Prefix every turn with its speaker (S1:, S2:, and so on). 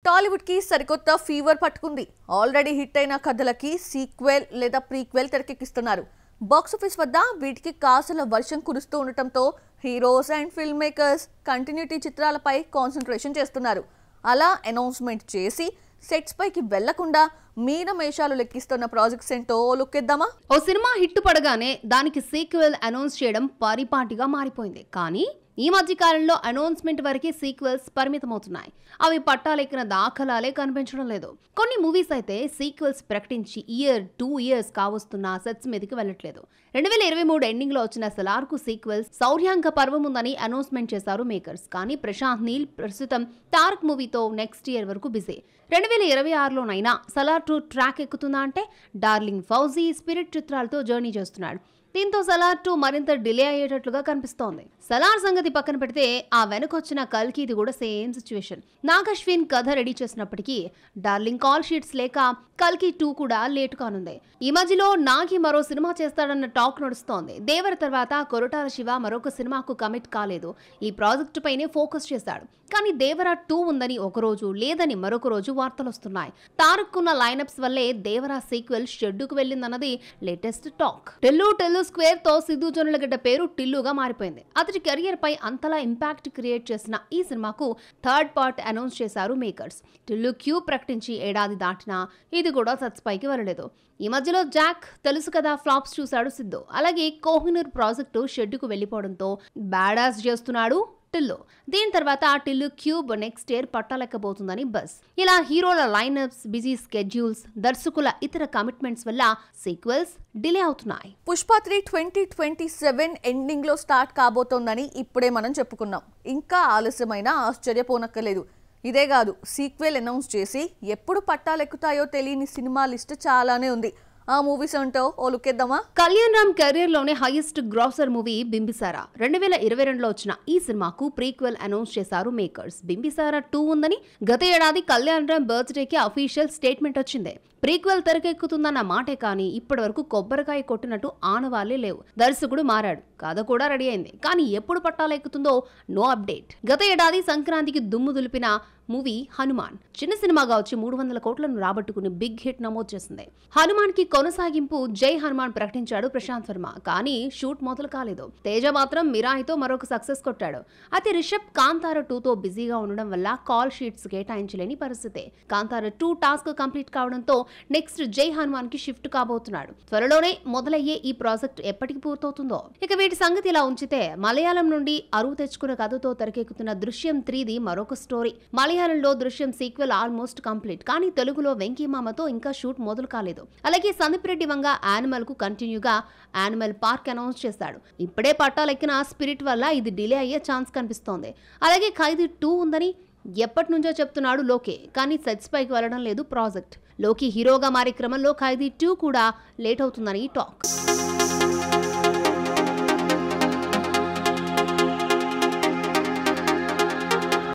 S1: టాలీవుడ్ కి సరికొత్త ఫీవర్ పట్టుకుంది. ఆల్రెడీ హిట్ అయిన కథలకి సీక్వెల్ లేదా ప్రీక్వెల్ తెరకెక్కిస్తున్నారు. బాక్స్ ఆఫీస్ వద్ద వీటికి కాసుల వర్షం కురుస్తూ ఉండటంతో heroes and film makers continuity చిత్రాలపై కాన్సంట్రేషన్ చేస్తున్నారు. అలా అనౌన్స్మెంట్ చేసి సెట్స్ పైకి వెళ్లకుండా మీనమేషాలు లెక్కిస్తున్న ప్రాజెక్ట్స్ ఏంటో లుక్కేద్దామా?
S2: ఓ సినిమా హిట్ పడగానే దానికి సీక్వెల్ అనౌన్స్ చేయడం పరిపాటిగా మారిపోయింది. కానీ ఈ మధ్య కాలంలో అనౌన్స్మెంట్ వరకే సీక్వెల్స్ పరిమితమవుతున్నాయి. అవి పట్టాలెక్కిన దాఖలాలే కనిపించడం లేదు. కొన్ని మూవీస్ అయితే సీక్వెల్స్ ప్రకటించి 2 ఇయర్స్ కావస్తున్నా సెట్స్ మీదకి వెళ్లట్లేదు. 2023 ఎండింగ్ లో వచ్చిన సలార్ కు సీక్వెల్స్ శౌర్యాంక పర్వం ఉందని అనౌన్స్మెంట్ చేశారు మేకర్స్. కానీ ప్రశాంత్ నీల్ ప్రస్తుతం తారక్ మూవీతో నెక్స్ట్ ఇయర్ వరకు బిజీ. 2026లోనైనా సలార్ 2 ట్రాక్ ఎక్కుతుందా అంటే డార్లింగ్ ఫౌజీ స్పిరిట్ చిత్రాలతో జర్నీ చేస్తున్నాడు. దీంతో సలార్ 2 మరింత డిలే అయ్యేటట్లుగా కనిపిస్తోంది. సలార్ సంగతి పక్కన పెడితే ఆ వెనకొచ్చిన కల్కిది కూడా సేమ్ సిచ్యువేషన్. నాగ్ అశ్విన్ కథ రెడీ చేసినప్పటికీ డార్లింగ్ కాల్ షీట్స్ లేక కల్కి 2 కూడా లేటు కానుంది. ఈ మధ్యలో నాగి మరో సినిమా చేస్తాడన్న టాక్ నడుస్తోంది. దేవర తర్వాత కొరటాల శివ మరొక సినిమాకు కమిట్ కాలేదు. ఈ ప్రాజెక్టు పైనే ఫోకస్ చేశాడు. కానీ దేవర 2 ఉందని ఒకరోజు, లేదని మరొక రోజు వార్తలు వస్తున్నాయి. తారక్కున్న లైనప్స్ వల్లే దేవర సీక్వెల్ షెడ్డుకు వెళ్ళిందన్నది లేటెస్ట్ టాక్. టిల్లు స్క్వేర్ తో సిద్ధు జొన్నలగడ్డ పేరు టిల్లుగా మారిపోయింది. అతడి కెరియర్ పై అంతలా ఇంపాక్ట్ క్రియేట్ చేసిన ఈ సినిమాకు థర్డ్ పార్ట్ అనౌన్స్ చేశారు మేకర్స్. టిల్లు క్యూ ప్రకటించి ఏడాది దాటినా ఇది కూడా సెట్స్ పైకి వెళ్ళలేదు. ఈ మధ్యలో జాక్ తెలుసు కదా ఫ్లాప్స్ చూశాడు సిద్ధు. అలాగే కోహినూర్ ప్రాజెక్టు షెడ్డుకు వెళ్లిపోవడంతో బ్యాడాస్ చేస్తున్నాడు టిల్లు. దీని తర్వాత టిల్లు క్యూబ్ నెక్స్ట్ ఇయర్ పట్టాలెక్కబోతుందని బస్. ఇలా హీరోల లైనప్స్, బిజీ స్కెడ్యూల్స్, దర్శకుల ఇతర కమిట్మెంట్స్ వల్ల సీక్వెల్స్ డిలే అవుతున్నాయి.
S1: పుష్ప 3 2027 ఎండింగ్ లో స్టార్ట్ కాబోతోందని ఇప్పుడే మనం చెప్పుకున్నాం. ఇంకా ఆలస్యమైనా ఆశ్చర్యపోనక్కర్లేదు. ఇదే కాదు, సీక్వెల్ అనౌన్స్ చేసి ఎప్పుడు పట్టాలెక్కుతాయో తెలియని సినిమా లిస్ట్ చాలానే ఉంది. ఆ మూవీస్ ఏంటో ఓ లుక్కేద్దామా?
S2: కళ్యాణ్ రామ్ కెరీర్ లోనే హైయెస్ట్ గ్రాసర్ మూవీ బింబిసారా. 2022లో వచ్చిన ఈ సినిమాకు ప్రీక్వెల్ అనౌన్స్ చేశారు మేకర్స్. బింబిసారా 2 ఉందని గత ఏడాది కళ్యాణ్ రామ్ బర్త్డేకి అఫీషియల్ స్టేట్మెంట్ వచ్చింది. ప్రీక్వెల్ తెరకెక్కుతుందన్న మాటే కానీ ఇప్పటి వరకు కొబ్బరికాయ కొట్టినట్టు ఆనవాళ్లే లేవు. దర్శకుడు మారాడు, కథ కూడా రెడీ అయింది. కానీ ఎప్పుడు పట్టాలెక్కుతుందో నో అప్డేట్. గత ఏడాది సంక్రాంతికి దుమ్ము దులిపిన మూవీ హనుమాన్ చిన్న సినిమాగా వచ్చి 300 కోట్లను రాబట్టుకుని బిగ్ హిట్ నమోదు చేసింది. హనుమాన్ కి కొనసాగింపు జై హనుమాన్ ప్రకటించాడు ప్రశాంత్ వర్మ. కానీ షూట్ మొదలు కాలేదు. తేజ మాత్రం మిరాయితో మరొక సక్సెస్ కొట్టాడు. అయితే రిషబ్ కాంతార 2తో బిజీగా ఉండడం వల్ల కాల్ షీట్స్ కేటాయించలేని పరిస్థితి. కాంతార 2 టాస్క్ కంప్లీట్ కావడంతో నెక్స్ట్ జై హనుమాన్ కి షిఫ్ట్ కాబోతున్నాడు. త్వరలోనే మొదలయ్యే ఈ ప్రాజెక్ట్ ఎప్పటికి పూర్తవుతుందో. ఇక వీటి సంగతి ఇలా ఉంచితే మలయాళం నుండి అరువు తెచ్చుకున్న కథతో తెరకెక్కుతున్న దృశ్యం 3ది మరొక స్టోరీ. మలయాళంలో దృశ్యం సీక్వెల్ ఆల్మోస్ట్ కంప్లీట్. కానీ తెలుగులో వెంకీమామతో ఇంకా షూట్ మొదలు కాలేదు. అలాగే సందీప్ రెడ్డి వంగ యానిమల్ కు కంటిన్యూగా యానిమల్ పార్క్ అనౌన్స్ చేశాడు. ఇప్పుడే పట్టాలెక్కిన స్పిరిట్ వల్ల ఇది డిలే అయ్యే ఛాన్స్ కనిపిస్తోంది. అలాగే ఖైదీ 2 ఉందని ఎప్పటి నుంచో చెప్తున్నాడు లోకే. కానీ సెట్స్ పైకి వెళ్లడం లేదు ప్రాజెక్ట్. లోకి హీరోగా మారే క్రమంలో ఖైదీ 2 కూడా లేట్ అవుతుందని టాక్.